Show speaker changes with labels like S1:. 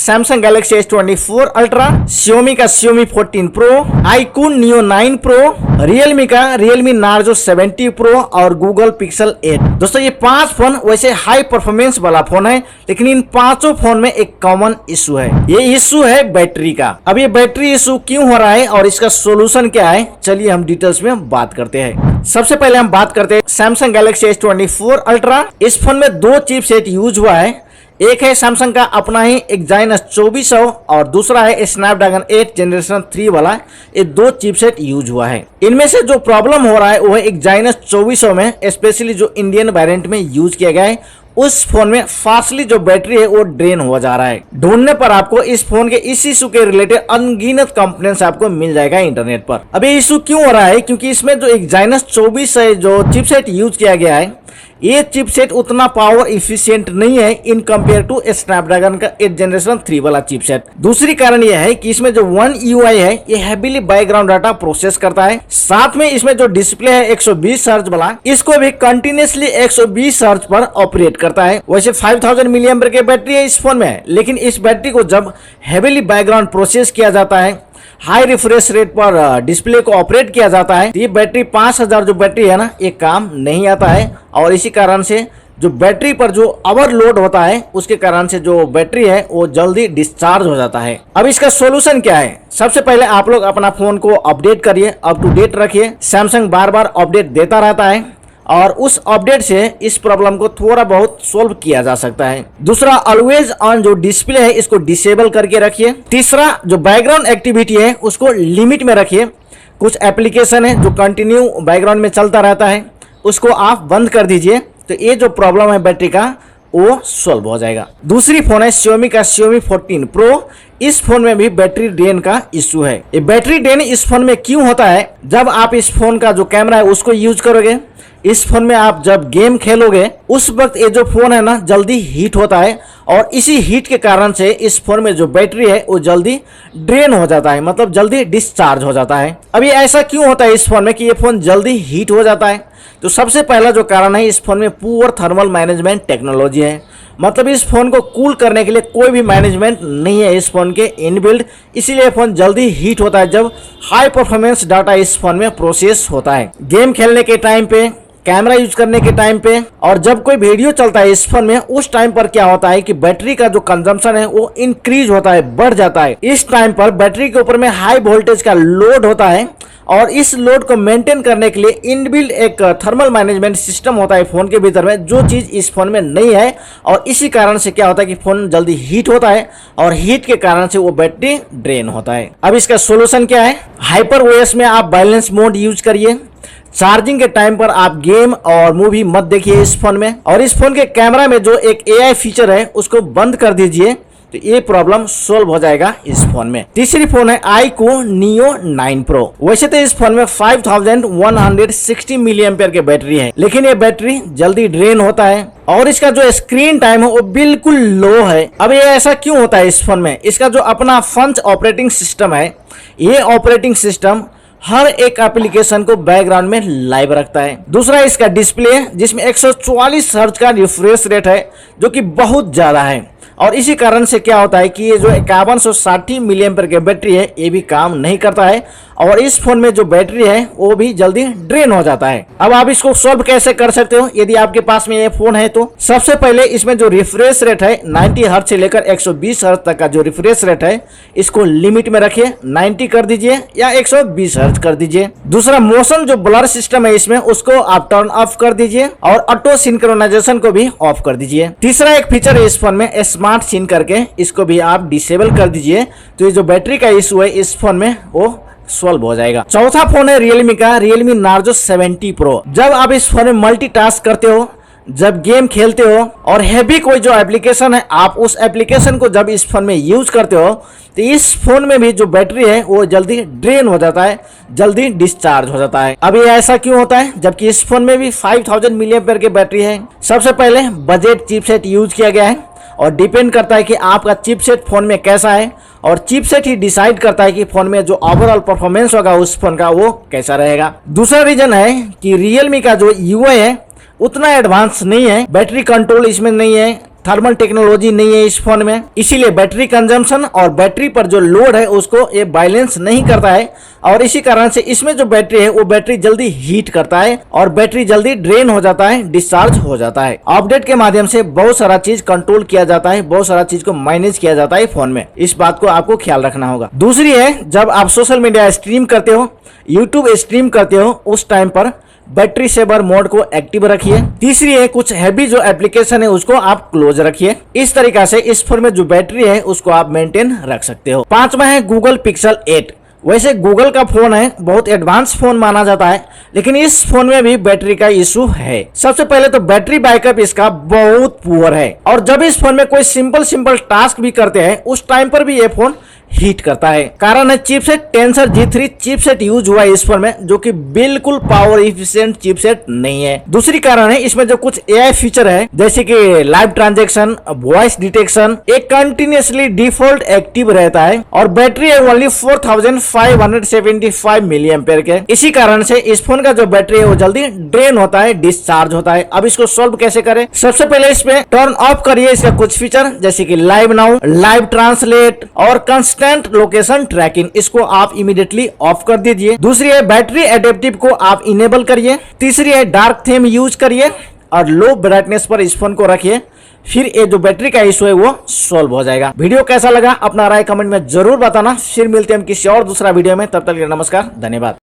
S1: Samsung Galaxy S24 ultra, Xiaomi का Xiaomi 14 Pro, iQOO Neo 9 Pro, Realme का Realme Narzo 70 Pro और Google Pixel 8। दोस्तों ये 5 phone वैसे हाई परफॉर्मेंस वाला फोन है, लेकिन इन पांचों फोन में एक कॉमन इशू है। ये इशू है बैटरी का। अब ये बैटरी इशू क्यों हो रहा है और इसका सोल्यूशन क्या है, चलिए हम डिटेल्स में बात करते हैं। सबसे पहले हम बात करते हैं सैमसंग गैलेक्सी S24 अल्ट्रा। इस फोन में 2 चिपसेट यूज हुआ है। एक है सैमसंग का अपना ही एक्साइनस 2400 और दूसरा है स्नैपड्रैगन 8 जनरेशन 3 वाला। ये 2 चिपसेट यूज हुआ है। इनमें से जो प्रॉब्लम हो रहा है वो है एक्साइनस 2400 में, स्पेशली जो इंडियन वेरिएंट में यूज किया गया है उस फोन में फास्टली जो बैटरी है वो ड्रेन हो जा रहा है। ढूंढने पर आपको इस फोन के इस इशू के रिलेटेड अनगिनत कंप्लेंट्स आपको मिल जाएगा इंटरनेट पर। अब ये इशू क्यों हो रहा है, क्योंकि इसमें जो एक्साइनस 24 है जो चिपसेट यूज किया गया है, ये चिपसेट उतना पावर इफिशिएंट नहीं है इन कंपेयर टू स्नैपड्रैगन का 8 जनरेशन 3 वाला चिपसेट। दूसरी कारण यह है कि इसमें जो One UI है ये हैवीली बैकग्राउंड डाटा प्रोसेस करता है। साथ में इसमें जो डिस्प्ले है 120 हर्ट्ज वाला, इसको भी कंटिन्यूसली 120 हर्ट्ज पर ऑपरेट करता है। वैसे 5000 मिली एम्पियर की बैटरी है इस फोन में, लेकिन इस बैटरी को जब हैवीली बैकग्राउंड प्रोसेस किया जाता है, हाई रिफ्रेश रेट पर डिस्प्ले को ऑपरेट किया जाता है, तो ये बैटरी 5000 जो बैटरी है ना, ये काम नहीं आता है। और इसी कारण से जो बैटरी पर जो ओवरलोड होता है उसके कारण से जो बैटरी है वो जल्दी डिस्चार्ज हो जाता है। अब इसका सोल्यूशन क्या है? सबसे पहले आप लोग अपना फोन को अपडेट करिए, अप टू डेट रखिए। सैमसंग बार बार अपडेट देता रहता है और उस अपडेट से इस प्रॉब्लम को थोड़ा बहुत सोल्व किया जा सकता है। दूसरा, ऑलवेज ऑन जो डिस्प्ले है इसको डिसेबल करके रखिए। तीसरा, जो बैकग्राउंड एक्टिविटी है उसको लिमिट में रखिए। कुछ एप्लीकेशन है जो कंटिन्यू बैकग्राउंड में चलता रहता है, उसको आप बंद कर दीजिए, तो ये जो प्रॉब्लम है बैटरी का वो सॉल्व हो जाएगा। दूसरी फोन है Xiaomi का Xiaomi 14 Pro। इस फोन में भी बैटरी ड्रेन का इश्यू है। ये बैटरी ड्रेन इस फोन में क्यों होता है? जब आप इस फोन का जो कैमरा है उसको यूज करोगे, इस फोन में आप जब गेम खेलोगे उस वक्त ये जो फोन है ना जल्दी हीट होता है और इसी हीट के कारण से इस फोन में जो बैटरी है वो जल्दी ड्रेन हो जाता है, मतलब जल्दी डिस्चार्ज हो जाता है। अब ये ऐसा क्यों होता है इस फोन में कि ये फोन जल्दी हीट हो जाता है? तो सबसे पहला जो कारण है, इस फोन में पुअर थर्मल मैनेजमेंट टेक्नोलॉजी है। मतलब इस फोन को कूल करने के लिए कोई भी मैनेजमेंट नहीं है इस फोन के इनबिल्ड, इसीलिए फोन जल्दी हीट होता है जब हाई परफॉर्मेंस डाटा इस फोन में प्रोसेस होता है। गेम खेलने के टाइम पे, कैमरा यूज करने के टाइम पे और जब कोई वीडियो चलता है इस फोन में, उस टाइम पर क्या होता है कि बैटरी का जो कंजम्पशन है वो इंक्रीज होता है, बढ़ जाता है। इस टाइम पर बैटरी के ऊपर में हाई वोल्टेज का लोड होता है और इस लोड को मेंटेन करने के लिए इनबिल्ट एक थर्मल मैनेजमेंट सिस्टम होता है फोन के भीतर में, जो चीज इस फोन में नहीं है। और इसी कारण से क्या होता है कि फोन जल्दी हीट होता है और हीट के कारण से वो बैटरी ड्रेन होता है। अब इसका सोल्यूशन क्या है? हाइपर ओएस में आप बैलेंस मोड यूज करिए। चार्जिंग के टाइम पर आप गेम और मूवी मत देखिए इस फोन में। और इस फोन के कैमरा में जो एक AI फीचर है उसको बंद कर दीजिए, तो ये प्रॉब्लम सोल्व हो जाएगा इस फोन में। तीसरी फोन है iQOO Neo 9 Pro। वैसे तो इस फोन में 5160 मिली एम्पियर की बैटरी है, लेकिन ये बैटरी जल्दी ड्रेन होता है और इसका जो स्क्रीन टाइम है वो बिल्कुल लो है। अब ये ऐसा क्यों होता है इस फोन में? इसका जो अपना पंच ऑपरेटिंग सिस्टम है, ये ऑपरेटिंग सिस्टम हर एक एप्लीकेशन को बैकग्राउंड में लाइव रखता है। दूसरा, इसका डिस्प्ले जिसमें 144 हर्ट्ज का रिफ्रेश रेट है, जो कि बहुत ज्यादा है। और इसी कारण से क्या होता है कि ये जो 5160 मिली एम्पियर की बैटरी है ये भी काम नहीं करता है और इस फोन में जो बैटरी है वो भी जल्दी ड्रेन हो जाता है। अब आप इसको सॉल्व कैसे कर सकते हो यदि आपके पास में ये फोन है? तो सबसे पहले इसमें जो रिफ्रेश रेट है 90 हर्ट्ज से लेकर 120 हर्ट्ज तक का जो रिफ्रेश रेट है इसको लिमिट में रखिए, 90 कर दीजिए या 120 हर्ट्ज कर दीजिए। दूसरा, मोशन जो ब्लर सिस्टम है इसमें उसको आप टर्न ऑफ कर दीजिए और ऑटो सिंक्रोनाइजेशन को भी ऑफ कर दीजिए। तीसरा एक फीचर है इस फोन में स्मार्ट सीन करके, इसको भी आप डिसेबल कर दीजिए, तो ये जो बैटरी का इशू है इस फोन में वो सॉल्व हो जाएगा। चौथा फोन है Realme का Realme Narzo 70 Pro। जब आप इस फोन में मल्टीटास्क करते हो, जब गेम खेलते हो और हैवी कोई जो एप्लीकेशन है आप उस एप्लीकेशन को जब इस फोन में यूज करते हो, तो इस फोन में भी जो बैटरी है वो जल्दी ड्रेन हो जाता है, जल्दी डिस्चार्ज हो जाता है। अब ये ऐसा क्यों होता है जबकि इस फोन में भी 5000 मिली एम्पियर की बैटरी है? सबसे पहले बजट चिपसेट यूज किया गया है और डिपेंड करता है कि आपका चिपसेट फोन में कैसा है और चिपसेट ही डिसाइड करता है कि फोन में जो ओवरऑल परफॉर्मेंस होगा उस फोन का वो कैसा रहेगा। दूसरा रीजन है कि Realme का जो UI है उतना एडवांस नहीं है, बैटरी कंट्रोल इसमें नहीं है, थर्मल टेक्नोलॉजी नहीं है इस फोन में, इसीलिए बैटरी कंजम्पशन और बैटरी पर जो लोड है उसको ये बैलेंस नहीं करता है और इसी कारण से इसमें जो बैटरी है वो बैटरी जल्दी हीट करता है और बैटरी जल्दी ड्रेन हो जाता है, डिस्चार्ज हो जाता है। अपडेट के माध्यम से बहुत सारा चीज कंट्रोल किया जाता है, बहुत सारा चीज को मैनेज किया जाता है फोन में, इस बात को आपको ख्याल रखना होगा। दूसरी है, जब आप सोशल मीडिया स्ट्रीम करते हो, यूट्यूब स्ट्रीम करते हो, उस टाइम पर बैटरी सेवर मोड को एक्टिव रखिए। तीसरी है, कुछ हैवी जो एप्लीकेशन है उसको आप क्लोज रखिए। इस तरीका से इस फोन में जो बैटरी है उसको आप मेंटेन रख सकते हो। पांचवा है गूगल पिक्सल 8। वैसे गूगल का फोन है, बहुत एडवांस फोन माना जाता है, लेकिन इस फोन में भी बैटरी का इशू है। सबसे पहले तो बैटरी बैकअप इसका बहुत पुअर है और जब इस फोन में कोई सिंपल टास्क भी करते हैं उस टाइम पर भी ये फोन हीट करता है। कारण है chipset tensor G3 chipset use हुआ है इस फोन में, जो कि बिल्कुल पावर इफिशिएंट चिपसेट नहीं है। दूसरी कारण है इसमें जो कुछ AI फीचर है जैसे कि लाइव ट्रांजैक्शन, वॉइस डिटेक्शन, एक कंटिन्यूअसली डिफॉल्ट एक्टिव रहता है और बैटरी है ओनली 4575 मिली एम्पेयर के। इसी कारण से इस फोन का जो बैटरी है वो जल्दी ड्रेन होता है, डिस्चार्ज होता है। अब इसको सॉल्व कैसे करें? सबसे पहले इसमें टर्न ऑफ करिए इसका कुछ फीचर जैसे कि लाइव नाउ, लाइव ट्रांसलेट और कंस्टेंट लोकेशन ट्रैकिंग, इसको आप इमीडिएटली ऑफ कर दीजिए। दूसरी है बैटरी एडेप्टिव को आप इनेबल करिए। तीसरी है डार्क थीम यूज करिए और लो ब्राइटनेस पर इस फोन को रखिए, फिर ये जो बैटरी का इशू है वो सॉल्व हो जाएगा। वीडियो कैसा लगा अपना राय कमेंट में जरूर बताना। फिर मिलते हैं हम किसी और दूसरा वीडियो में, तब तक के लिए नमस्कार, धन्यवाद।